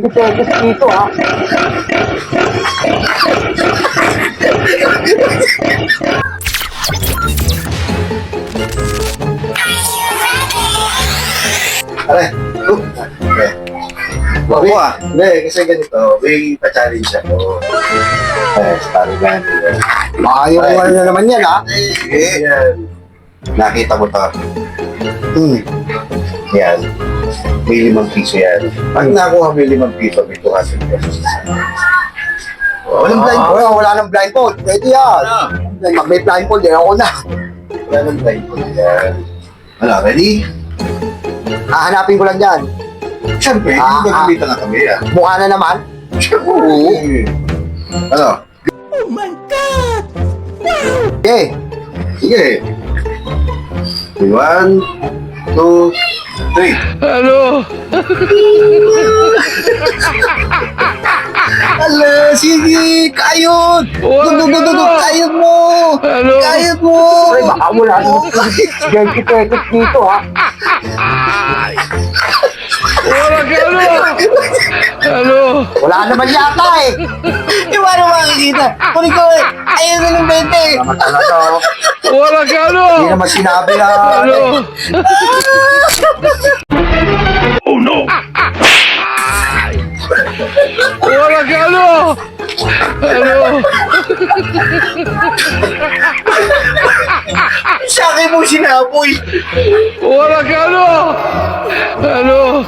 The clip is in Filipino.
Dito, dito, ha? Are, okay. Bago Hindi, kasi ganito, may pa-challenge ako. Starry Land. Ayaw ko na naman yan, ha? Yan. Nakita mo to. Yan. May 5 piso yan. Pag nakuha may 5 piso, may 200 pesos. Walang blindfold. Wala nang blindfold. Pwede yan. Pag may blindfold, yan ako na. Wala nang blindfold yan. Ano, ready? Hahanapin ko lang yan. Siyempre, hindi magkakita na kami yan. Mukha na naman. Oo. Ano? Oh my God! Okay. Sige. 1, 2, 3. Ano? Ala, sige, kayod! Wala Kayod mo! Ano? Kayod mo! Ay, baka wala naman. Dito, dito, ha? Wala ka ano? Ano? Wala naman yata, eh. Yung ano makikita? Kunin ko eh! Ayaw na ng 20! Naman talaga, oh. Wala ka ano? Hindi naman sinabi na. Ano? Oh no! Wala ka ano? Ano? Sa akin mo sinaboy! Wala ka ano? Ano?